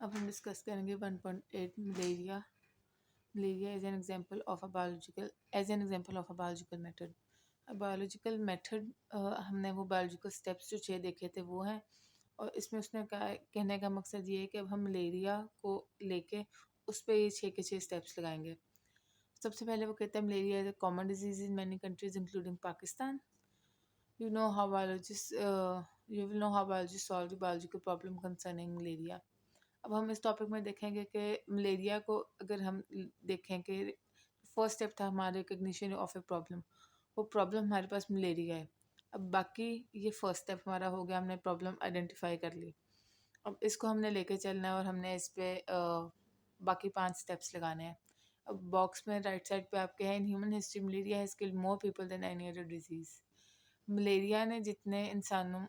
अब हम डिस्कस करेंगे 1.8 malaria. Malaria as an example of a biological method. Biological method हमने वो बायोलॉजिकल स्टेप्स जो 6 देखे थे वो हैं, और इसमें उसने कहा, कहने का मकसद ये है कि अब हम मलेरिया को लेके उस पर ये 6 के 6 स्टेप्स लगाएंगे। सबसे पहले वो कहते हैं malaria is a common disease in many countries including Pakistan. You know how biologist you will know how biologist solve the biological problem concerning malaria. अब हम इस टॉपिक में देखेंगे कि मलेरिया को अगर हम देखें कि फर्स्ट स्टेप था हमारे रिकग्निशन ऑफ ए प्रॉब्लम, वो प्रॉब्लम हमारे पास मलेरिया है। अब बाकी ये फर्स्ट स्टेप हमारा हो गया, हमने प्रॉब्लम आइडेंटिफाई कर ली। अब इसको हमने लेके चलना है और हमने इस पे बाकी 5 स्टेप्स लगाने हैं। अब बॉक्स में राइट साइड पे आपके हैं, in human history malaria has killed more people than any other disease. Malaria ने जितने इंसानों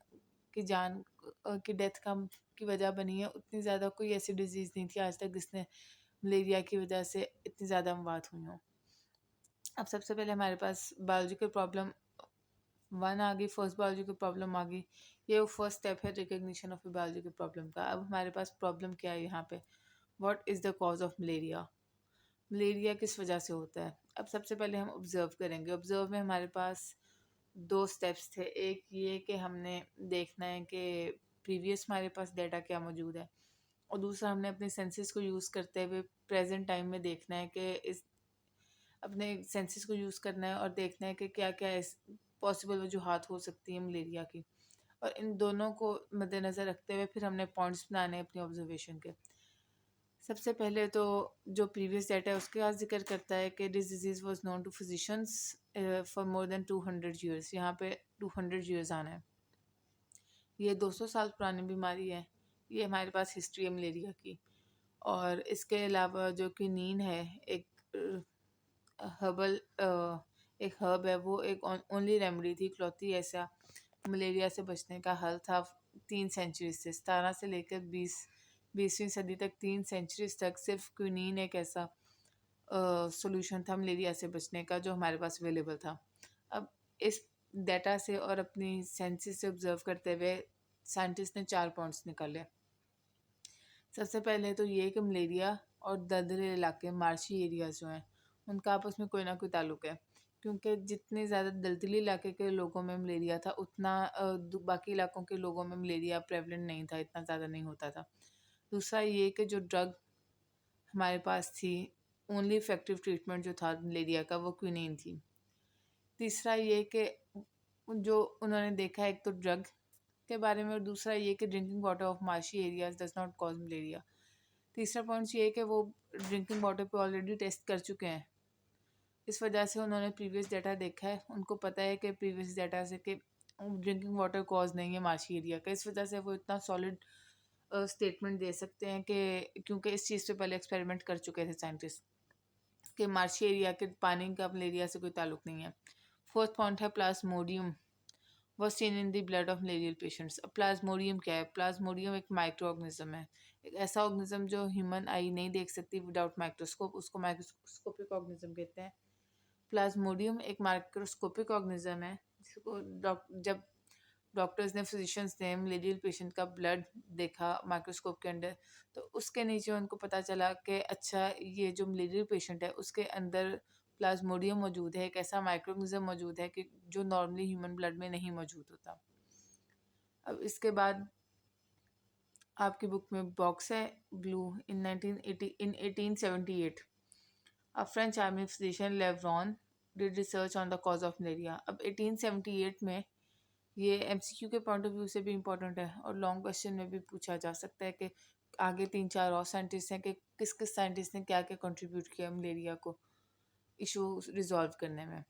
की जान की डेथ का की वजह बनी है, उतनी ज़्यादा कोई ऐसी डिजीज़ नहीं थी आज तक जिसने मलेरिया की वजह से इतनी ज़्यादा अमवात हुई हों। अब सबसे पहले हमारे पास बायोलॉजिकल प्रॉब्लम 1 आ गई, फर्स्ट बायोलॉजिकल प्रॉब्लम आ गई। ये वो फर्स्ट स्टेप है रिकग्निशन ऑफ बायोलॉजिकल प्रॉब्लम का। अब हमारे पास प्रॉब्लम क्या है यहाँ पे, what is the cause of malaria. Malaria किस वजह से होता है। अब सबसे पहले हम ऑब्जर्व करेंगे। ऑब्जर्व में हमारे पास 2 स्टेप्स थे। एक ये कि हमने देखना है कि प्रीवियस हमारे पास डेटा क्या मौजूद है, और दूसरा हमने अपने सेंसेस को यूज़ करते हुए प्रेजेंट टाइम में देखना है कि इस अपने सेंसेस को यूज़ करना है और देखना है कि क्या क्या पॉसिबल वजूहात हो सकती हैं मलेरिया की, और इन दोनों को मद्देनज़र रखते हुए फिर हमने पॉइंट्स बनाने हैं अपनी ऑब्जर्वेशन के। सबसे पहले तो जो प्रीवियस डेटा है उसके आज जिक्र करता है कि this disease was known to physicians for more than 200 years. यहाँ पे 200 ईयर्स आना है। ये 200 साल पुरानी बीमारी है। ये हमारे पास हिस्ट्री है मलेरिया की। और इसके अलावा जो क्विनीन है, एक हर्बल एक हर्ब है, वो एक ओनली रेमेडी थी, इकलौती ऐसा मलेरिया से बचने का हल था 3 सेंचुरी से, 17 से लेकर 20वीं सदी तक, 3 सेंचुरीज तक सिर्फ क्विनीन एक ऐसा सॉल्यूशन था मलेरिया से बचने का जो हमारे पास अवेलेबल था। अब इस डेटा से और अपनी सेंसेस से ऑब्जर्व करते हुए साइंटिस्ट ने 4 पॉइंट्स निकाले। सबसे पहले तो ये कि मलेरिया और दलदले इलाके, मार्शी एरियाज जो हैं, उनका आपस में कोई ना कोई ताल्लुक है, क्योंकि जितने ज़्यादा दलदली इलाके के लोगों में मलेरिया था उतना बाकी इलाकों के लोगों में मलेरिया प्रेवलेंट नहीं था, इतना ज़्यादा नहीं होता था। दूसरा ये कि जो ड्रग हमारे पास थी, ओनली इफेक्टिव ट्रीटमेंट जो था मलेरिया का, वो क्विनीन थी। तीसरा ये कि जो उन्होंने देखा, एक तो ड्रग के बारे में, और दूसरा ये कि drinking water of marshy areas does not cause malaria. तीसरा पॉइंट ये है कि वो ड्रिंकिंग वाटर पे ऑलरेडी टेस्ट कर चुके हैं। इस वजह से उन्होंने प्रीवियस डाटा देखा है, उनको पता है कि प्रीवियस डाटा से कि ड्रिंकिंग वाटर कॉज नहीं है मार्शी एरिया का। इस वजह से वो इतना सॉलिड स्टेटमेंट दे सकते हैं कि क्योंकि इस चीज़ पे पहले एक्सपेरिमेंट कर चुके थे साइंटिस्ट, कि मार्शी एरिया के पानी का मलेरिया से कोई ताल्लुक नहीं है। फोर्थ पॉइंट है Plasmodium was seen in the blood of malarial patients। अब प्लाज्मोडियम क्या है। प्लाज्मोडियम एक माइक्रो ऑर्गेनिज्म है, एक ऐसा ऑर्गेनिज्म जो ह्यूमन आई नहीं देख सकती विदाउट माइक्रोस्कोप, उसको माइक्रोस्कोपिक ऑर्गेनिज्म कहते हैं। प्लाज्मोडियम एक माइक्रोस्कोपिक ऑर्गेनिज्म है जिसको जब डॉक्टर्स ने, फिजिशियंस ने मलेरियल पेशेंट का ब्लड देखा माइक्रोस्कोप के अंदर, तो उसके नीचे उनको पता चला कि अच्छा, ये जो मलेरियल पेशेंट है उसके अंदर प्लाज्मोडियम मौजूद है, एक ऐसा माइक्रोऑर्गेनिज्म मौजूद है कि जो नॉर्मली ह्यूमन ब्लड में नहीं मौजूद होता। अब इसके बाद आपकी बुक में बॉक्स है blue. In 1878 a French army physician लेवरॉन did research on the cause of malaria. अब 1878 में, ये एमसीक्यू के पॉइंट ऑफ व्यू से भी इम्पोर्टेंट है और लॉन्ग क्वेश्चन में भी पूछा जा सकता है कि आगे 3-4 और साइंटिस्ट हैं कि किस किस साइंटिस्ट ने क्या क्या कंट्रीब्यूट किया मलेरिया को इशू रिजॉल्व करने में।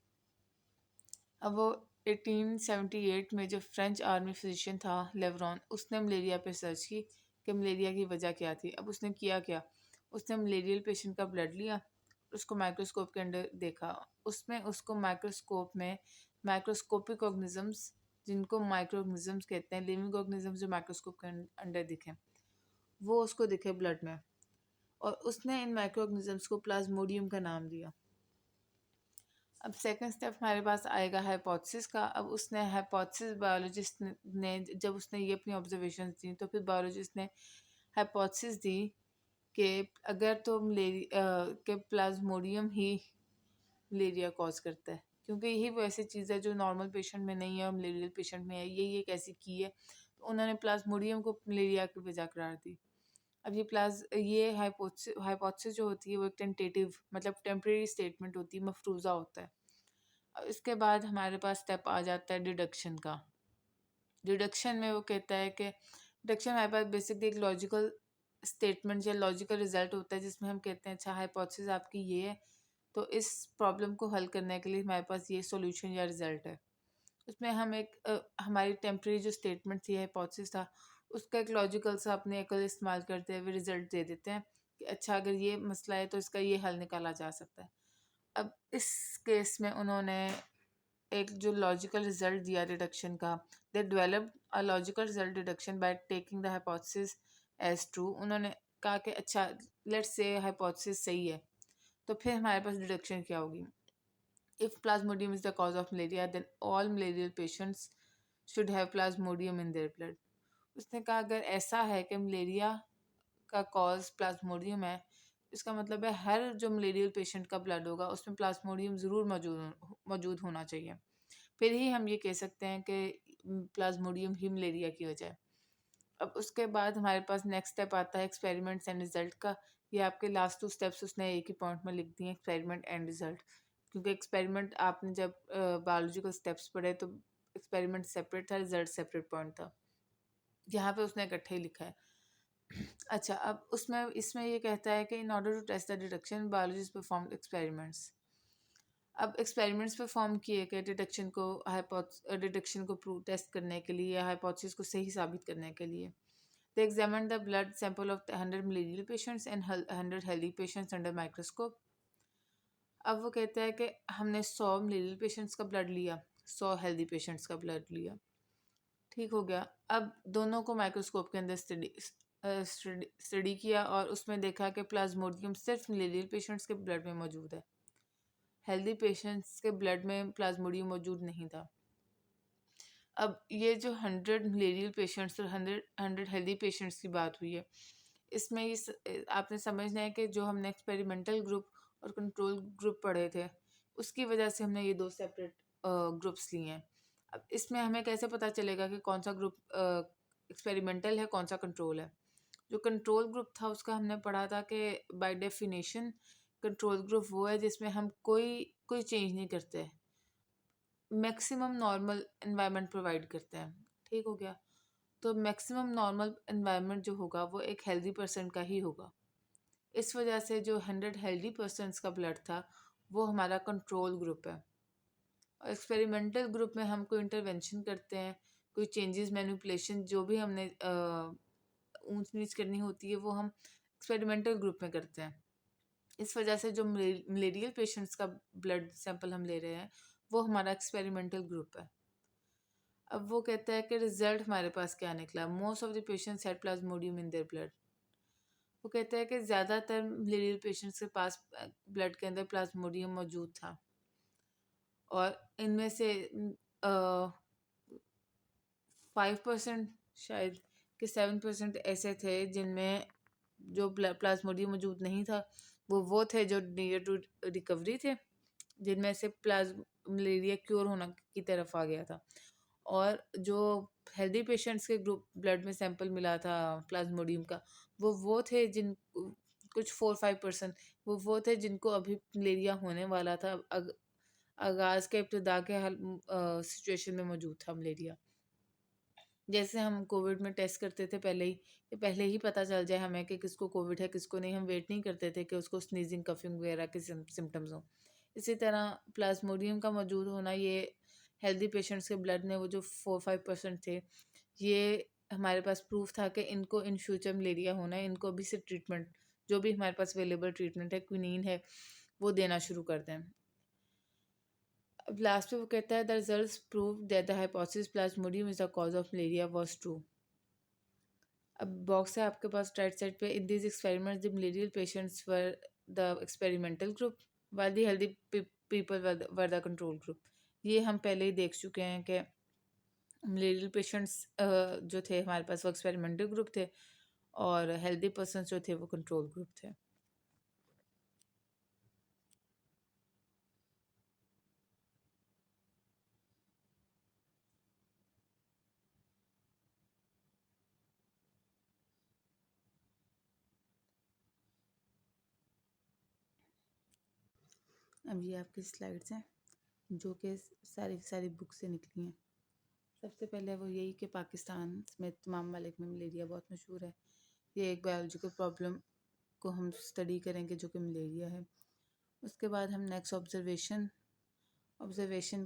अब वो 1878 में जो फ्रेंच आर्मी फिजिशियन था लेवरॉन, उसने मलेरिया पे सर्च की कि मलेरिया की वजह क्या थी। अब उसने किया क्या, उसने मलेरियल पेशेंट का ब्लड लिया, उसको माइक्रोस्कोप के अंदर देखा, उसमें उसको माइक्रोस्कोप में माइक्रोस्कोपिक ऑर्गेनिजम्स, जिनको माइक्रो ऑर्गेनिजम्स कहते हैं, लिविंग ऑर्गेनिजम्स जो माइक्रोस्कोप के अंदर दिखे, वो उसको दिखे ब्लड में, और उसने इन माइक्रो ऑर्गेनिजम्स को प्लाज्मोडियम का नाम दिया। अब सेकंड स्टेप हमारे पास आएगा हाइपोथेसिस का। अब उसने हाइपोथेसिस, बायोलॉजिस्ट ने जब उसने ये अपनी ऑब्जर्वेशन दी, तो फिर बायोलॉजिस्ट ने हाइपोथेसिस दी कि अगर तो के प्लाज्मोडियम ही मलेरिया कॉज करता है, क्योंकि यही वो ऐसी चीज़ है जो नॉर्मल पेशेंट में नहीं है और मलेरियल पेशेंट में है, यही एक ऐसी की है, तो उन्होंने प्लाज्मोडियम को मलेरिया की वजह करार दी। अब ये हाइपोथेसिस जो होती है वो एक टेंटेटिव मतलब टेम्परेरी स्टेटमेंट होती है, मफरूज़ा होता है। अब इसके बाद हमारे पास स्टेप आ जाता है डिडक्शन का। डिडक्शन में वो कहता है कि डिडक्शन हमारे पास बेसिकली एक लॉजिकल स्टेटमेंट या लॉजिकल रिजल्ट होता है, जिसमें हम कहते हैं अच्छा हाइपोथेसिस आपकी ये है, तो इस प्रॉब्लम को हल करने के लिए हमारे पास ये सॉल्यूशन या रिजल्ट है। उसमें हम हमारी टेम्परेरी जो स्टेटमेंट थी हाइपोथेसिस था, उसका एक लॉजिकल सा अपने अकल इस्तेमाल करते हुए रिजल्ट दे देते हैं कि अच्छा अगर ये मसला है तो इसका ये हल निकाला जा सकता है। अब इस केस में उन्होंने एक जो लॉजिकल रिजल्ट दिया डिडक्शन का, they developed a logical result deduction by taking the hypothesis as true. उन्होंने कहा कि अच्छा लेट्स से हाइपोथेसिस सही है, तो फिर हमारे पास डिडक्शन क्या होगी। If plasmodium is the cause of malaria then all malarial patients should have plasmodium in their blood. उसने कहा अगर ऐसा है कि मलेरिया का कॉज प्लाज्मोडियम है, इसका मतलब है हर जो मलेरियल पेशेंट का ब्लड होगा उसमें प्लाज्मोडियम ज़रूर मौजूद होना चाहिए, फिर ही हम ये कह सकते हैं कि प्लाज्मोडियम ही मलेरिया की वजह है। अब उसके बाद हमारे पास नेक्स्ट स्टेप आता है एक्सपेरिमेंट्स एंड रिजल्ट का। ये आपके लास्ट 2 स्टेप्स उसने एक ही पॉइंट में लिख दिए, एक्सपेरिमेंट एंड रिजल्ट, क्योंकि एक्सपेरिमेंट आपने जब बायोलॉजिकल स्टेप्स पढ़े तो एक्सपेरिमेंट सेपरेट था, रिजल्ट सेपरेट पॉइंट था, यहाँ पे उसने इकट्ठे ही लिखा है। अच्छा, अब उसमें इसमें ये कहता है कि in order to test the detection biologist perform experiments. अब एक्सपेरिमेंट्स परफॉर्म किए गए डिटेक्शन को प्रूव टेस्ट करने के लिए या हाइपोथेसिस को सही साबित करने के लिए। They examine the blood sample of 100 malarial patients and 100 healthy patients under microscope. अब वो कहता है कि हमने 100 मलेरियल पेशेंट्स का ब्लड लिया, 100 हेल्दी पेशेंट्स का ब्लड लिया, ठीक हो गया। अब दोनों को माइक्रोस्कोप के अंदर स्टडी किया और उसमें देखा कि प्लाज्मोडियम सिर्फ मलेरियल पेशेंट्स के ब्लड में मौजूद है, हेल्दी पेशेंट्स के ब्लड में प्लाज्मोडियम मौजूद नहीं था। अब ये जो 100 मलेरियल पेशेंट्स और 100 हेल्दी पेशेंट्स की बात हुई है, इसमें आपने समझना है कि जो हमने एक्सपेरिमेंटल ग्रुप और कंट्रोल ग्रुप पढ़े थे, उसकी वजह से हमने ये 2 सेपरेट ग्रुप्स लिए हैं। अब इसमें हमें कैसे पता चलेगा कि कौन सा ग्रुप एक्सपेरिमेंटल है, कौन सा कंट्रोल है। जो कंट्रोल ग्रुप था उसका हमने पढ़ा था कि बाय डेफिनेशन कंट्रोल ग्रुप वो है जिसमें हम कोई कोई चेंज नहीं करते, मैक्सिमम नॉर्मल एनवायरनमेंट प्रोवाइड करते हैं, ठीक हो गया। तो मैक्सिमम नॉर्मल एनवायरनमेंट जो होगा वो एक हेल्दी पर्सन का ही होगा। इस वजह से जो 100 हेल्दी पर्सनस का ब्लड था वो हमारा कंट्रोल ग्रुप है। और एक्सपेरिमेंटल ग्रुप में हम कोई इंटरवेंशन करते हैं, कोई चेंजेस मैनिपुलेशन जो भी हमने ऊंच नीच करनी होती है वो हम एक्सपेरिमेंटल ग्रुप में करते हैं। इस वजह से जो मलेरियल पेशेंट्स का ब्लड सैंपल हम ले रहे हैं वो हमारा एक्सपेरिमेंटल ग्रुप है। अब वो कहता है कि रिजल्ट हमारे पास क्या निकला, most of the patients had Plasmodium in their blood. वो कहता है कि ज़्यादातर मलेरियल पेशेंट्स के पास ब्लड के अंदर प्लाज्मोडियम मौजूद था और इनमें से 5% शायद कि 7% ऐसे थे जिनमें जो प्लाज्मोडियम मौजूद नहीं था, वो थे जो नियर टू रिकवरी थे, जिनमें से मलेरिया क्योर होना की तरफ आ गया था। और जो हेल्दी पेशेंट्स के ग्रुप ब्लड में सैंपल मिला था प्लाज्मोडियम का, वो थे जिन कुछ 4-5% वो थे जिनको अभी मलेरिया होने वाला था, आगाज़ के इब्तिदा के सिचुएशन में मौजूद था मलेरिया। जैसे हम कोविड में टेस्ट करते थे पहले ही, कि पहले ही पता चल जाए हमें कि किसको कोविड है किसको नहीं, हम वेट नहीं करते थे कि उसको स्नीजिंग कफिंग वगैरह के सिम्टम्स हों। इसी तरह प्लाज्मोडियम का मौजूद होना ये हेल्दी पेशेंट्स के ब्लड में वो जो 4-5% थे, ये हमारे पास प्रूफ था कि इनको इन फ्यूचर मलेरिया होना है, इनको अभी से ट्रीटमेंट जो भी हमारे पास अवेलेबल ट्रीटमेंट है, क्विनीन है, वो देना शुरू कर दें। अब लास्ट में वो कहता है the results prove that the hypothesis Plasmodium is the cause of malaria was true. अब बॉक्स है आपके पास राइट साइड पे, in this experiments the malarial patients were the experimental group while the healthy people were the control group. ये हम पहले ही देख चुके हैं कि मलेरियल पेशेंट्स जो थे हमारे पास वो एक्सपेरिमेंटल ग्रुप थे और हेल्दी पर्सन जो थे वो कंट्रोल ग्रुप थे। अब ये आपकी स्लाइड्स हैं जो कि सारी की सारी बुक से निकली हैं। सबसे पहले वो यही कि पाकिस्तान में तमाम मलिक में मलेरिया बहुत मशहूर है। ये एक बायोलॉजिकल प्रॉब्लम को हम स्टडी करेंगे जो कि मलेरिया है। उसके बाद हम नेक्स्ट ऑब्जर्वेशन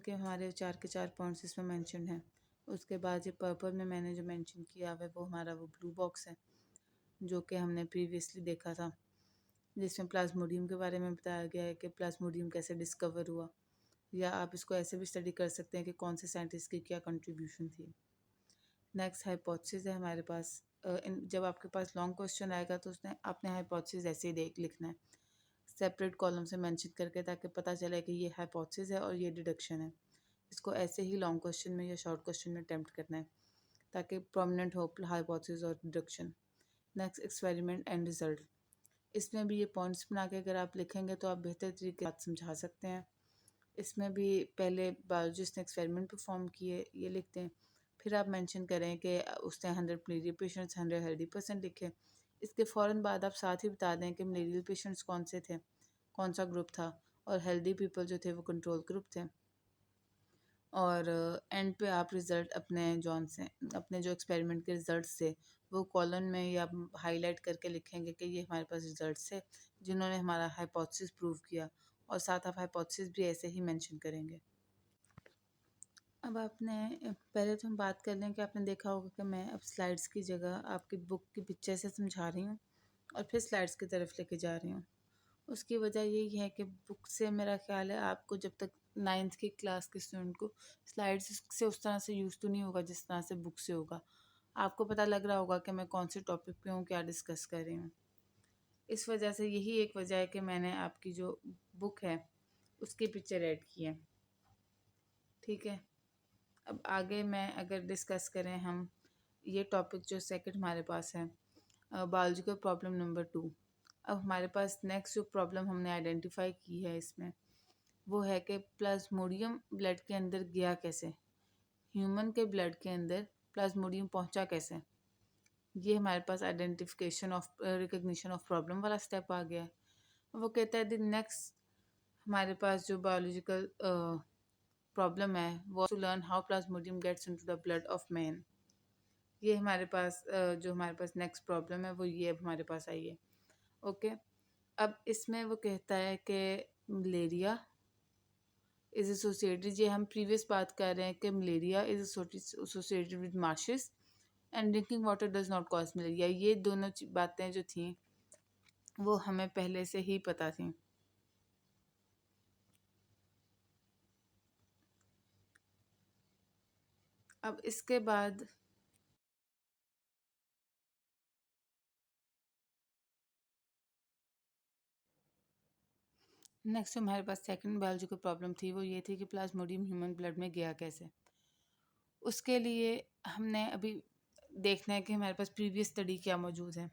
के हमारे 4 के 4 पॉइंट्स इसमें मेंशन हैं। उसके बाद ये पर्पल में मैंने जो मेंशन किया हुआ है वो हमारा वो ब्लू बॉक्स है जो कि हमने प्रीवियसली देखा था, जिसमें प्लाज्मोडियम के बारे में बताया गया है कि प्लाज्मोडियम कैसे डिस्कवर हुआ, या आप इसको ऐसे भी स्टडी कर सकते हैं कि कौन से साइंटिस्ट की क्या कंट्रीब्यूशन थी। नेक्स्ट हाइपोथेसिस है हमारे पास। जब आपके पास लॉन्ग क्वेश्चन आएगा तो उसने आपने हाइपोथेसिस ऐसे ही देख लिखना है सेपरेट कॉलम से मेंशन करके, ताकि पता चले कि ये हाइपोथेसिस है और ये डिडक्शन है। इसको ऐसे ही लॉन्ग क्वेश्चन में या शॉर्ट क्वेश्चन में अटेम्प्ट करना है ताकि प्रोमिनेंट हो हाइपोथेसिस और deduction. Next experiment and result. इसमें भी ये पॉइंट्स बना के अगर आप लिखेंगे तो आप बेहतर तरीके से समझा सकते हैं। इसमें भी पहले बायोलॉजिस्ट ने एक्सपेरिमेंट परफॉर्म किए ये लिखते हैं, फिर आप मेंशन करें कि उसने 100 मलेरिया पेशेंट्स 100 हेल्दी पर्सन लिखे। इसके फ़ौरन बाद आप साथ ही बता दें कि मलेरियल पेशेंट्स कौन से थे, कौन सा ग्रुप था, और हेल्दी पीपल जो थे वो कंट्रोल ग्रुप थे। और एंड पे आप रिज़ल्ट अपने जॉन से अपने जो एक्सपेरिमेंट के रिज़ल्ट्स थे वो कॉलम में या हाईलाइट करके लिखेंगे कि ये हमारे पास रिज़ल्ट्स थे जिन्होंने हमारा हाइपोथेसिस प्रूव किया, और साथ आप हाइपोथेसिस भी ऐसे ही मेंशन करेंगे। अब आपने पहले तो हम बात कर लें कि आपने देखा होगा कि मैं अब स्लाइड्स की जगह आपकी बुक की पिक्चर से समझा रही हूँ और फिर स्लाइड्स की तरफ लेके जा रही हूँ। उसकी वजह यही है कि बुक से मेरा ख्याल है आपको जब तक 9th की क्लास के स्टूडेंट को स्लाइड्स से उस तरह से यूज़ तो नहीं होगा जिस तरह से बुक से होगा। आपको पता लग रहा होगा कि मैं कौन से टॉपिक पे हूँ, क्या डिस्कस कर रही हूँ। इस वजह से यही एक वजह है कि मैंने आपकी जो बुक है उसकी पिक्चर ऐड की है। ठीक है, अब आगे मैं अगर डिस्कस करें हम ये टॉपिक जो सेकंड हमारे पास है बायोलॉजिकल प्रॉब्लम नंबर 2। अब हमारे पास नेक्स्ट जो प्रॉब्लम हमने आइडेंटिफाई की है इसमें वो है कि प्लाज्मोडियम ब्लड के अंदर गया कैसे, ह्यूमन के ब्लड के अंदर प्लाज्मोडियम पहुंचा कैसे। ये हमारे पास identification of recognition of problem वाला स्टेप आ गया है। वो कहता है द नेक्स्ट हमारे पास जो बायोलॉजिकल प्रॉब्लम है वो to learn how plasmodium gets into the blood of man. ये हमारे पास जो हमारे पास नेक्स्ट प्रॉब्लम है वो ये अब हमारे पास आई है। ओके, अब इसमें वो कहता है कि मलेरिया इज एसोसिएटेड, ये हम प्रीवियस बात कर रहे हैं कि malaria is associated with marches and drinking water does not cause malaria. ये दोनों बातें जो थी वो हमें पहले से ही पता थी। अब इसके बाद नेक्स्ट हमारे पास सेकंड बायोलॉजिकल प्रॉब्लम थी, वो ये थी कि प्लाज्मोडियम ह्यूमन ब्लड में गया कैसे। उसके लिए हमने अभी देखना है कि हमारे पास प्रीवियस स्टडी क्या मौजूद है।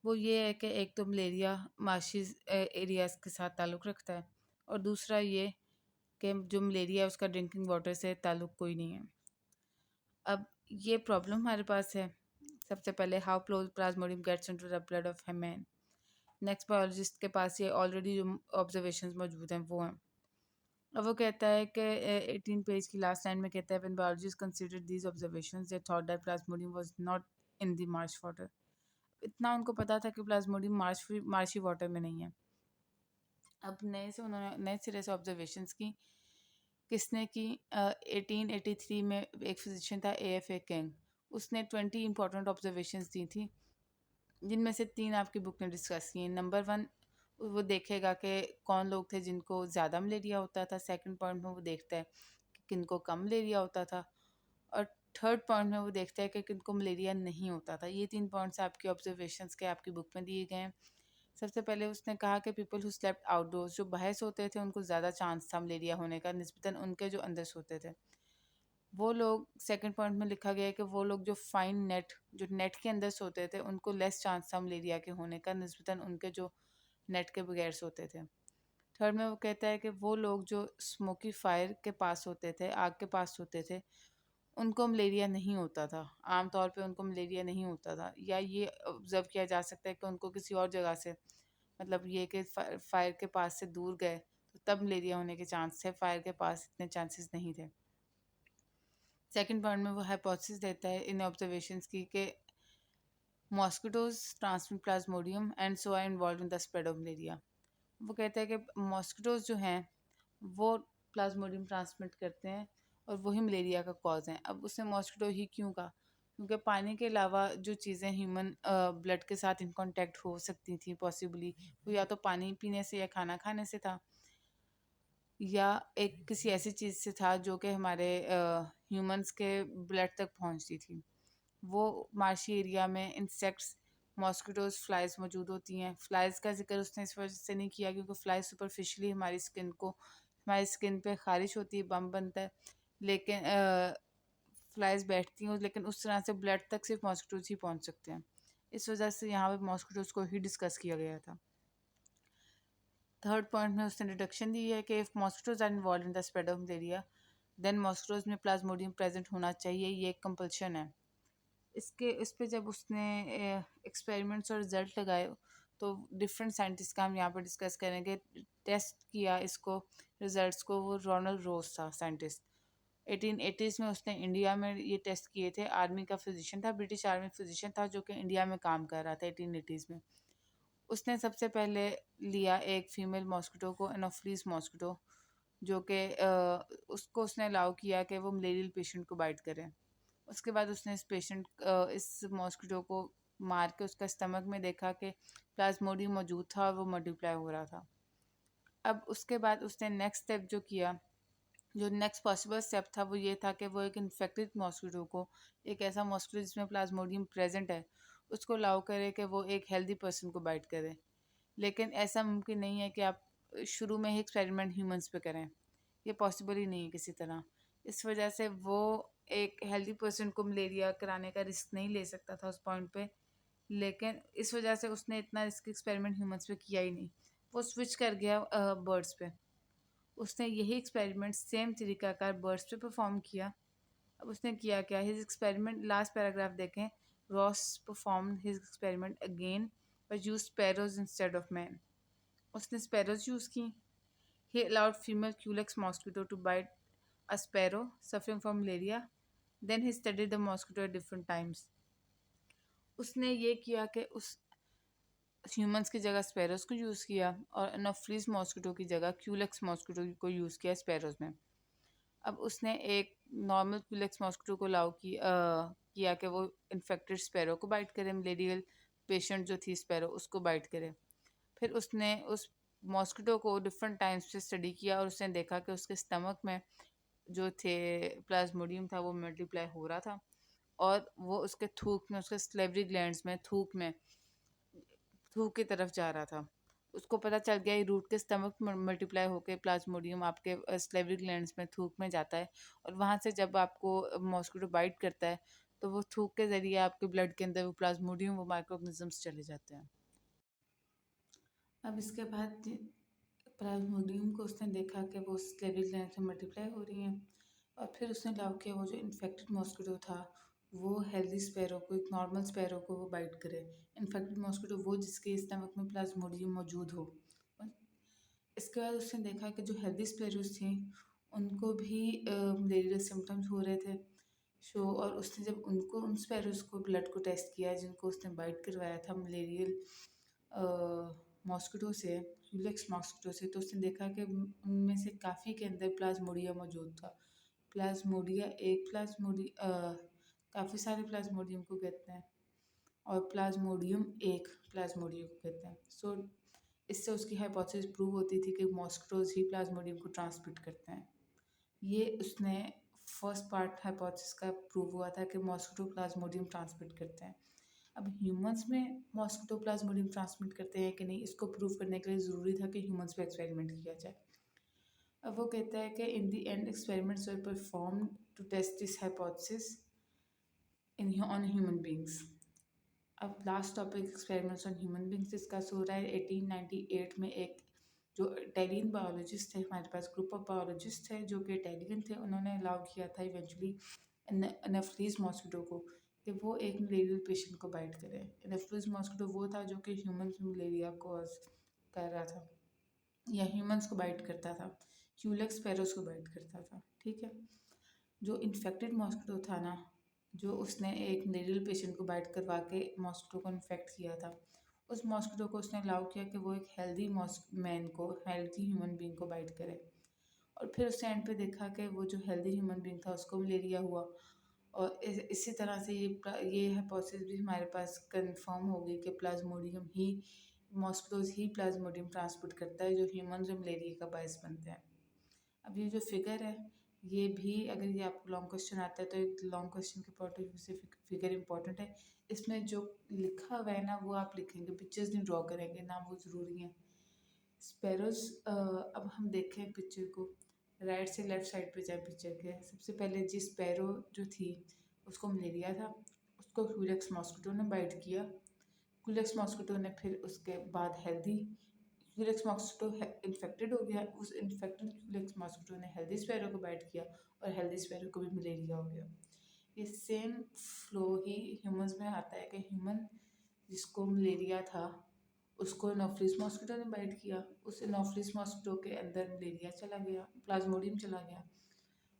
वो ये है कि एक तो मलेरिया मार्शिस एरियाज़ के साथ ताल्लुक़ रखता है, और दूसरा ये कि जो मलेरिया है उसका ड्रिंकिंग वाटर से ताल्लुक़ कोई नहीं है। अब ये प्रॉब्लम हमारे पास है। सबसे पहले how plasmodium gets into the blood of a man. Next biologist के पास ये ऑलरेडी जो ऑब्जर्वेशंस मौजूद हैं वो हैं। अब वो कहता है कि 18 पेज की लास्ट लाइन में कहता है when biologist considered these observations they thought that Plasmodium was not in the Marsh water. इतना उनको पता था कि प्लाज्मोडियम मार्शी वाटर में नहीं है। अब नए से उन्होंने नए सिरे से ऑब्जर्वेशंस की। किसने की? 1883 में एक फिजिशियन था AFA किंग, उसने 20 इंपॉर्टेंट ऑब्जर्वेशंस दी थी जिनमें से 3 आपकी बुक ने डिस्कस की हैं। नंबर 1 वो देखेगा कि कौन लोग थे जिनको ज़्यादा मलेरिया होता था। सेकंड पॉइंट में वो देखता है कि किनको कम मलेरिया होता था, और थर्ड पॉइंट में वो देखता है कि किनको मलेरिया नहीं होता था। ये 3 पॉइंट्स आपकी ऑब्जर्वेशंस के आपकी बुक में दिए गए हैं। सबसे पहले उसने कहा कि पीपल हु स्लेप्ट आउटडोर्स, जो बाहर सोते थे उनको ज़्यादा चांस था मलेरिया होने का निस्बतन उनके जो अंदर सोते थे। वो लोग सेकंड पॉइंट में लिखा गया है कि वो लोग जो फाइन नेट जो नेट के अंदर सोते थे उनको लेस चांस था मलेरिया के होने का निस्बतन उनके जो नेट के बगैर सोते थे। थर्ड में वो कहता है कि वो लोग जो स्मोकी फायर के पास होते थे, आग के पास होते थे, उनको मलेरिया नहीं होता था। आम तौर पे उनको मलेरिया नहीं होता था, या ये ऑब्जर्व किया जा सकता है कि उनको किसी और जगह से, मतलब ये कि फायर के पास से दूर गए तो तब मलेरिया होने के चांस थे, फायर के पास इतने चांसेस नहीं थे। सेकंड पॉइंट में वो हाइपोथेसिस देता है इन ऑब्जर्वेशंस की कि mosquitoes transmit plasmodium and so are involve in the spread of malaria. वो कहता है कि मॉस्किटोज जो हैं वो प्लाज्मोडियम ट्रांसमिट करते हैं और वही मलेरिया का कॉज है। अब उसने मॉस्किटो ही क्यों कहा? क्योंकि पानी के अलावा जो चीज़ें ह्यूमन ब्लड के साथ इन कांटेक्ट हो सकती थी पॉसिबली, वो या तो पानी पीने से या खाना खाने से था, या एक किसी ऐसी चीज़ से था जो कि हमारे ह्यूमंस के ब्लड तक पहुंचती थी। वो मार्शी एरिया में इंसेक्ट्स, मॉस्किटोज, फ्लाइज मौजूद होती हैं। फ्लाइज का जिक्र उसने इस वजह से नहीं किया क्योंकि फ्लाइज सुपरफिशली हमारी स्किन पे खारिश होती है, बम बनता है, लेकिन फ्लाइज बैठती हैं, लेकिन उस तरह से ब्लड तक सिर्फ मॉस्किटोज ही पहुंच सकते हैं। इस वजह से यहाँ पे मॉस्किटोज को ही डिस्कस किया गया था। थर्ड पॉइंट में उसने डिडक्शन दी है कि if mosquitoes are involve in the spread of malaria then mosquitoes में प्लाज्मोडियम प्रेजेंट होना चाहिए, ये एक कंपल्शन है। इस पे जब उसने एक्सपेरिमेंट्स और रिजल्ट लगाए तो डिफरेंट साइंटिस्ट का हम यहाँ पर डिस्कस करेंगे। टेस्ट किया इसको, रिजल्ट्स को, वो रोनाल्ड रोज था साइंटिस्ट। 1880s में उसने इंडिया में ये टेस्ट किए थे। आर्मी का फिजिशियन था, ब्रिटिश आर्मी फिजिशियन था जो कि इंडिया में काम कर रहा था 1880s में। उसने सबसे पहले लिया एक फीमेल मॉस्किटो को, एनोफ्लीस मॉस्किटो, जो कि उसको उसने अलाउ किया कि वो मलेरियल पेशेंट को बाइट करे। उसके बाद उसने इस मॉस्किटो को मार के उसका स्टमक में देखा कि प्लाज्मोडियम मौजूद था और वो मल्टीप्लाई हो रहा था। अब उसके बाद उसने नेक्स्ट स्टेप जो किया, जो नेक्स्ट पॉसिबल स्टेप था, वो ये था कि वो एक इन्फेक्टेड मॉस्किटो को, एक ऐसा मॉस्किटो जिसमें प्लाज्मोडियम प्रेजेंट है, उसको अलाउ करे कि वो एक हेल्दी पर्सन को बाइट करे। लेकिन ऐसा मुमकिन नहीं है कि आप शुरू में ही एक्सपेरिमेंट ह्यूमंस पे करें, ये पॉसिबल ही नहीं है किसी तरह। इस वजह से वो एक हेल्दी पर्सन को मलेरिया कराने का रिस्क नहीं ले सकता था उस पॉइंट पे। लेकिन इस वजह से उसने इतना रिस्क एक्सपेरिमेंट ह्यूमंस पे किया ही नहीं, वो स्विच कर गया बर्ड्स पे। उसने यही एक्सपेरिमेंट सेम तरीकाकार बर्ड्स पे परफॉर्म किया। अब उसने किया क्या, हिज एक्सपेरिमेंट, लास्ट पैराग्राफ देखें, Ross perform his experiment again but use sparrows instead of man. उसने स्पैरोज यूज़ की। He allowed female culex mosquito to bite a sparrow suffering from malaria, then he studied the mosquito at different times. उसने ये किया कि उस humans की जगह sparrows को यूज़ किया और एनोफ्लीस मॉस्किटो की जगह क्यूलेक्स मॉस्किटो को यूज़ किया स्पैरोज में। अब उसने एक नॉर्मल क्यूलेक्स मॉस्किटो को किया कि वो इन्फेक्टेड स्पैरो को बाइट करे, मलेरियल पेशेंट जो थी स्पैरो उसको बाइट करे। फिर उसने उस मॉस्किटो को डिफरेंट टाइम्स से स्टडी किया और उसने देखा कि उसके स्टमक में जो थे प्लाज्मोडियम था वो मल्टीप्लाई हो रहा था, और वो उसके थूक में, उसके स्लेवरी ग्लैंड्स में, थूक की तरफ जा रहा था। उसको पता चल गया ये रूट के स्टमक में मल्टीप्लाई होकर प्लाज्मोडियम आपके स्लेवरी ग्लैंड्स में, थूक में जाता है, और वहाँ से जब आपको मॉस्किटो बाइट करता है तो वो थूक के ज़रिए आपके ब्लड के अंदर वो प्लाज्मोडियम, वो माइक्रो ऑर्गेनिजम्स चले जाते हैं। अब इसके बाद प्लाज्मोडियम को उसने देखा कि वो स्लेवरी ग्लैंड से मल्टीप्लाई हो रही हैं, और फिर उसने अलाउ किया वो जो इन्फेक्टेड मॉस्किटो था वो हेल्दी स्पैरो को, एक नॉर्मल स्पैरो को वो बाइट करे। इन्फेक्टेड मॉस्किटो वो जिसके स्टमक में प्लाज्मोडियम मौजूद हो। इसके बाद उसने देखा कि जो हेल्दी स्पैरोज थी उनको भी मलेरियल सिम्टम्स हो रहे थे और उसने जब उन स्पैरोज को ब्लड को टेस्ट किया जिनको उसने बाइट करवाया था मलेरियल मॉस्किटो से, यूलेक्स मॉस्किटो से, तो उसने देखा कि उनमें से काफ़ी के अंदर प्लाज्मोडिया मौजूद था। काफ़ी सारे प्लाज्मोडियम को कहते हैं, और प्लाज्मोडियम एक प्लाज्मोडियम को कहते हैं। इससे उसकी हाइपोथेसिस प्रूव होती थी कि मॉस्किटोज ही प्लाज्मोडियम को ट्रांसमिट करते हैं। ये उसने फर्स्ट पार्ट हाइपोथेसिस का प्रूव हुआ था कि मॉस्किटो प्लाज्मोडियम ट्रांसमिट करते हैं। अब ह्यूमंस में मॉस्किटो प्लाज्मोडियम ट्रांसमिट करते हैं कि नहीं, इसको प्रूव करने के लिए ज़रूरी था कि ह्यूमंस पे एक्सपेरिमेंट किया जाए। अब वो कहता है कि in the end experiments were perform to test this hypothesis in on human beings. अब last topic experiments on human beings discuss हो रहा है। 1898 में एक जो इटालियन बायोलॉजिस्ट थे, हमारे पास ग्रुप ऑफ बायोलॉजिस्ट थे जो कि इटालियन थे, उन्होंने अलाउ किया था इवेंचुअली एनाफिलीज मॉस्किटो को कि वो एक मलेरियल पेशेंट को बाइट करे। एनाफिलीज मॉस्किटो वो था जो कि ह्यूमन्स में मलेरिया कॉज कर रहा था या ह्यूमंस को बाइट करता था, क्यूलेक्स स्पैरोस को बाइट करता था। ठीक है, जो इन्फेक्टेड मॉस्किटो था ना, जो उसने एक मलेरियल पेशेंट को बाइट करवा के मॉस्किटो को इन्फेक्ट किया था, उस मॉस्किटो को उसने अलाउ किया कि वो एक हेल्दी मैन को, हेल्दी ह्यूमन बींग को बाइट करे। और फिर उसने एंड पे देखा कि वो जो हेल्दी ह्यूमन बींग था उसको मलेरिया हुआ। और इसी तरह से ये हाइपोथेसिस भी हमारे पास कंफर्म हो गई कि प्लाज्मोडियम ही, मॉस्किटोज ही प्लाज्मोडियम ट्रांसपोर्ट करता है जो ह्यूमन में मलेरिया का बायस बनते हैं। अब ये जो फिगर है, ये भी अगर ये आपको लॉन्ग क्वेश्चन आता है तो एक लॉन्ग क्वेश्चन के पॉइंट ऑफ व्यू से फिगर इंपॉर्टेंट है। इसमें जो लिखा हुआ है ना वो आप लिखेंगे, पिक्चर्स नहीं ड्रॉ करेंगे ना, वो ज़रूरी है। स्पैरोस, अब हम देखें पिक्चर को, राइट से लेफ्ट साइड पे जाए पिक्चर के। सबसे पहले जिस स्पैरो जो थी उसको मलेरिया था, उसको क्यूलेक्स मॉस्किटो ने बाइट किया। क्यूलेक्स मॉस्किटो ने फिर उसके बाद हेल्दी क्यूलेक्स मॉस्किटो इन्फेक्टेड हो गया, उस इन्फेक्टेड क्यूलेक्स मॉस्किटो ने हेल्दी स्पैरो को बाइट किया और हेल्दी स्पैरो को भी मलेरिया हो गया। ये सेम फ्लो ही ह्यूमंस में आता है कि ह्यूमन जिसको मलेरिया था उसको एनोफिलिस मॉस्किटो ने बाइट किया, उस एनोफिलिस मॉस्किटो के अंदर मलेरिया चला गया, प्लाज्मोडियम चला गया।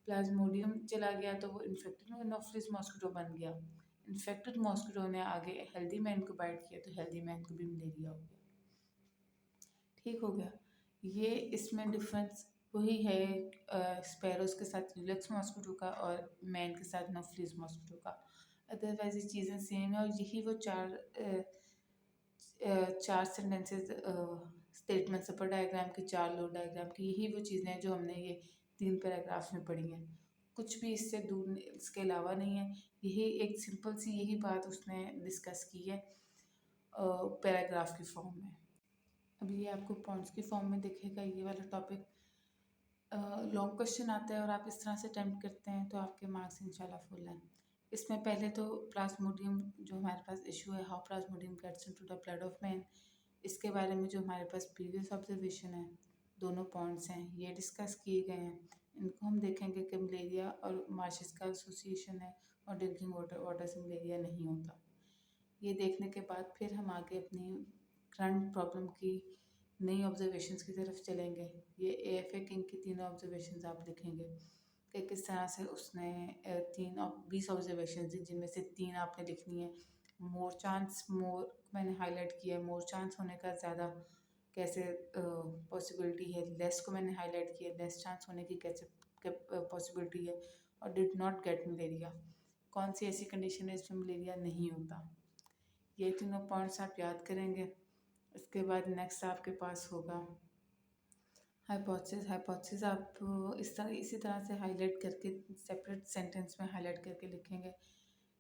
प्लाज्मोडियम चला गया तो वो इन्फेक्टेड एनोफिलिस मॉस्किटो बन गया। इन्फेक्टेड मॉस्किटो ने आगे हेल्दी मैन को बाइट किया तो हेल्दी मैन को भी मलेरिया हो गया। ठीक हो गया। ये इसमें डिफरेंस वही है स्पैरोस के साथ क्यूलेक्स मॉस्किटो का और मैन के साथ एनोफिलिस मॉस्किटो का। अदरवाइज ये चीज़ें सेम है और यही वो चार सेंटेंसेस स्टेटमेंट अपर डायग्राम की, चार लो डायग्राम की, यही वो चीज़ें हैं जो हमने ये 3 पैराग्राफ्स में पढ़ी हैं। कुछ भी इससे दूर इसके अलावा नहीं है। यही एक सिंपल सी यही बात उसने डिस्कस की है पैराग्राफ की फॉर्म में। अब ये आपको पॉइंट्स की फॉर्म में दिखेगा ये वाला टॉपिक। लॉन्ग क्वेश्चन आता है और आप इस तरह से अटेम्प्ट करते हैं तो आपके मार्क्स इंशाल्लाह फुल हैं। इसमें पहले तो प्लाज्मोडियम जो हमारे पास इशू है, how plasmodium gets into the blood of man, इसके बारे में जो हमारे पास प्रीवियस ऑब्जर्वेशन है, दोनों पॉइंट्स हैं ये डिस्कस किए गए हैं। इनको हम देखेंगे कि मलेरिया और मार्शेस का एसोसिएशन है और ड्रिंकिंग वाटर से मलेरिया नहीं होता। ये देखने के बाद फिर हम आगे अपनी करंट प्रॉब्लम की नई ऑब्जर्वेशंस की तरफ चलेंगे। ये AFA किंग की 3 ऑब्जर्वेशंस आप लिखेंगे कि किस तरह से उसने 20 ऑब्जर्वेशंस दी, जिनमें से 3 आपने लिखनी है। मोर चांस, मोर मैंने हाईलाइट किया है, मोर चांस होने का ज़्यादा कैसे पॉसिबिलिटी है। लेस को मैंने हाईलाइट किया, लेस चांस होने की कैसे पॉसिबिलिटी है। और डिड नॉट गेट मलेरिया, कौन सी ऐसी कंडीशन है जिसमें मलेरिया नहीं होता। ये तीनों पॉइंट्स आप याद करेंगे। इसके बाद नेक्स्ट आपके पास होगा हाइपोथेसिस। हाइपोथेसिस आप इसी तरह से हाईलाइट करके सेपरेट सेंटेंस में हाईलाइट करके लिखेंगे।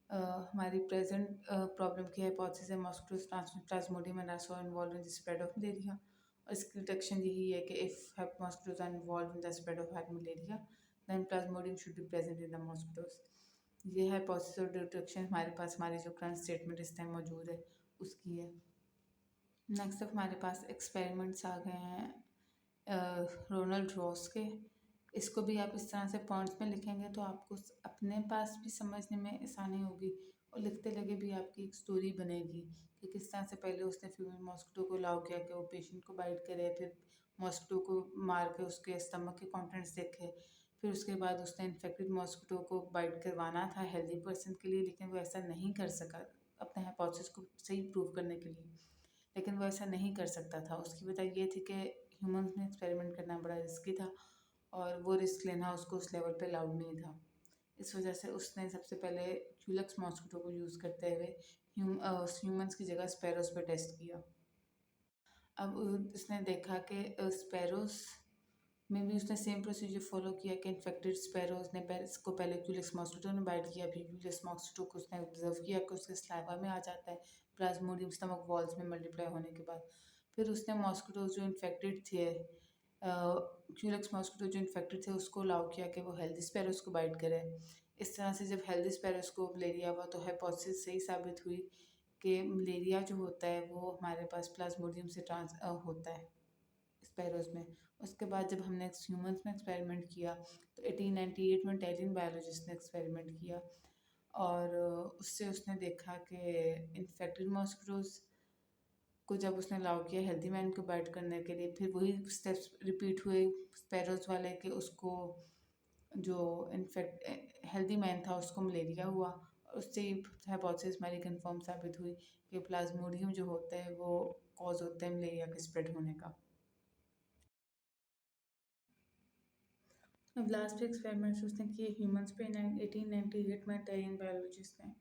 हमारी प्रेजेंट प्रॉब्लम की हाइपोथेसिस है mosquitoes transmit plasmodium and are so involve in the spread of malaria. और इसकी डिटेक्शन यही है कि if mosquitoes are involve in the spread of malaria then plasmodium should be present in the mosquitoes. ये hypothesis और detection हमारे पास हमारी जो करंट स्टेटमेंट इस टाइम मौजूद है उसकी है। नेक्स्ट अब हमारे पास एक्सपेरिमेंट्स आ गए हैं रोनाल्ड रॉस के। इसको भी आप इस तरह से पॉइंट्स में लिखेंगे तो आपको अपने पास भी समझने में आसानी होगी और लिखते लगे भी आपकी एक स्टोरी बनेगी कि किस तरह से पहले उसने फीमेल मॉस्किटो को अलाउ किया कि वो पेशेंट को बाइट करे, फिर मॉस्किटो को मार के उसके स्टमक के कंटेंट्स देखे, फिर उसके बाद उसने इन्फेक्टेड मॉस्किटो को बाइट करवाना था हेल्दी पर्सन के लिए, लेकिन वो ऐसा नहीं कर सका अपने हाइपोथेसिस को सही प्रूव करने के लिए। लेकिन वो ऐसा नहीं कर सकता था। उसकी वजह ये थी कि ह्यूमंस में एक्सपेरिमेंट करना बड़ा रिस्की था और वो रिस्क लेना उसको उस लेवल पे अलाउड नहीं था। इस वजह से उसने सबसे पहले क्यूलेक्स मॉस्किटो को यूज़ करते हुए ह्यूमंस की जगह स्पैरोस पे टेस्ट किया। अब उसने देखा कि स्पैरोस में भी उसने सेम प्रोसीजर फॉलो किया कि इन्फेक्टेड स्पैरोज ने इसको पहले क्यूलेक्स मॉस्किटो ने बाइट किया, फिर क्यूलेक्स मॉस्किटो को उसने ऑब्जर्व किया कि उसके स्लाइवा में आ जाता है प्लाज्मोडियम स्टमक वॉल्स में मल्टीप्लाई होने के बाद। फिर उसने मॉस्किटोज जो इन्फेक्टेड थे क्यूलेक्स मॉस्किटो जो इन्फेक्टेड थे उसको अलाउ किया कि वो हेल्दी स्पैरोज को बाइट करे। इस तरह से जब हेल्दी स्पैरोज को मलेरिया हुआ तो हाइपोथेसिस सही साबित हुई कि मलेरिया जो होता है वो हमारे पास प्लाज्मोडियम से होता है स्पैरोज में। उसके बाद जब हमने ह्यूमंस में एक्सपेरिमेंट किया तो 1898 में इटालियन बायोलॉजिस्ट ने एक्सपेरिमेंट किया और उससे उसने देखा कि इन्फेक्टेड मॉस्किटोज को जब उसने अलाउ किया हेल्दी मैन को बाइट करने के लिए, फिर वही स्टेप्स रिपीट हुए स्पैरोज वाले कि उसको जो इन्फेक्ट हेल्दी मैन था उसको मलेरिया हुआ। और उससे हाइपोथेसिस हमारी कंफर्म साबित हुई कि प्लाज्मोडियम जो होता है वो कॉज होता है मलेरिया के स्प्रेड होने का। अब लास्ट एक्सपेरिमेंट्स उसने किए ह्यूमंस पे 1898 में इटालियन बायोलॉजिस्ट ने।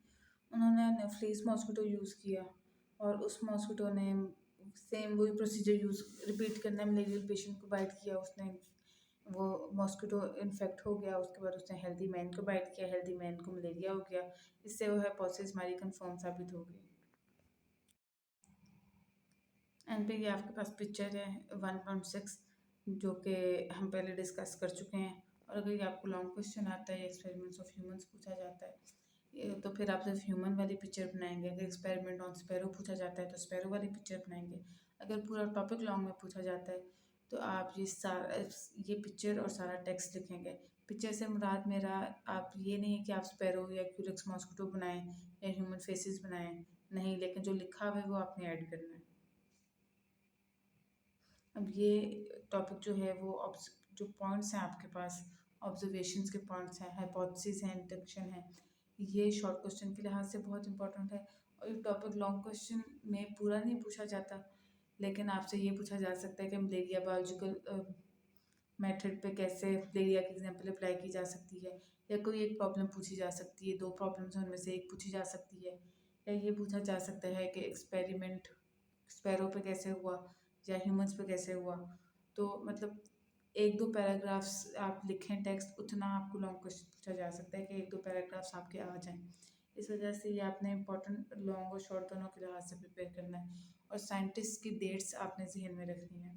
उन्होंने नेफ्लीस मॉस्किटो यूज़ किया और उस मॉस्किटो ने सेम वही प्रोसीजर यूज़ रिपीट करना, मलेरियल पेशेंट को बाइट किया, उसने वो मॉस्किटो इन्फेक्ट हो गया, उसके बाद उसने हेल्दी मैन को बाइट किया, हेल्दी मैन को मलेरिया हो गया। इससे वो हाइपोथेसिस हमारी कंफर्म साबित हो गई। एंड पे ये आपके पास पिक्चर है 1.6 जो कि हम पहले डिस्कस कर चुके हैं। और अगर ये आपको लॉन्ग क्वेश्चन आता है, एक्सपेरिमेंट्स ऑफ ह्यूमंस पूछा जाता है तो फिर आप सिर्फ ह्यूमन वाली पिक्चर बनाएंगे। अगर एक्सपेरिमेंट ऑन स्पैरो पूछा जाता है तो स्पैरो वाली पिक्चर बनाएंगे। अगर पूरा टॉपिक लॉन्ग में पूछा जाता है तो आप ये पिक्चर और सारा टेक्स्ट लिखेंगे। पिक्चर से मुराद मेरा आप ये नहीं है कि आप स्पैरो या क्यूलेक्स मॉस्किटो बनाएं या ह्यूमन फेसेस बनाएं, नहीं, लेकिन जो लिखा हुआ है वो आपने ऐड करना है। अब ये टॉपिक जो है वो जो पॉइंट्स हैं आपके पास, ऑब्जर्वेशंस के पॉइंट्स हैं, हाइपोथेसिस हैं, इंडक्शन है, ये शॉर्ट क्वेश्चन के लिहाज से बहुत इंपॉर्टेंट है। और ये टॉपिक लॉन्ग क्वेश्चन में पूरा नहीं पूछा जाता, लेकिन आपसे ये पूछा जा सकता है कि मलेरिया बायोलॉजिकल मेथड पे कैसे मलेरिया की एग्जांपल अप्लाई की जा सकती है, या कोई एक प्रॉब्लम पूछी जा सकती है, दो प्रॉब्लम्स उनमें से एक पूछी जा सकती है, या ये पूछा जा सकता है कि एक्सपेरिमेंट स्पैरो पे कैसे हुआ या ह्यूमंस पे कैसे हुआ। तो मतलब एक दो पैराग्राफ्स आप लिखें टेक्स्ट, उतना आपको लॉन्ग क्वेश्चन पूछा जा सकता है कि एक दो पैराग्राफ्स आपके आ जाएं। इस वजह से ये आपने इंपॉर्टेंट लॉन्ग और शॉर्ट दोनों के लिहाज से प्रिपेयर करना है। और साइंटिस्ट की डेट्स आपने जहन में रखनी है।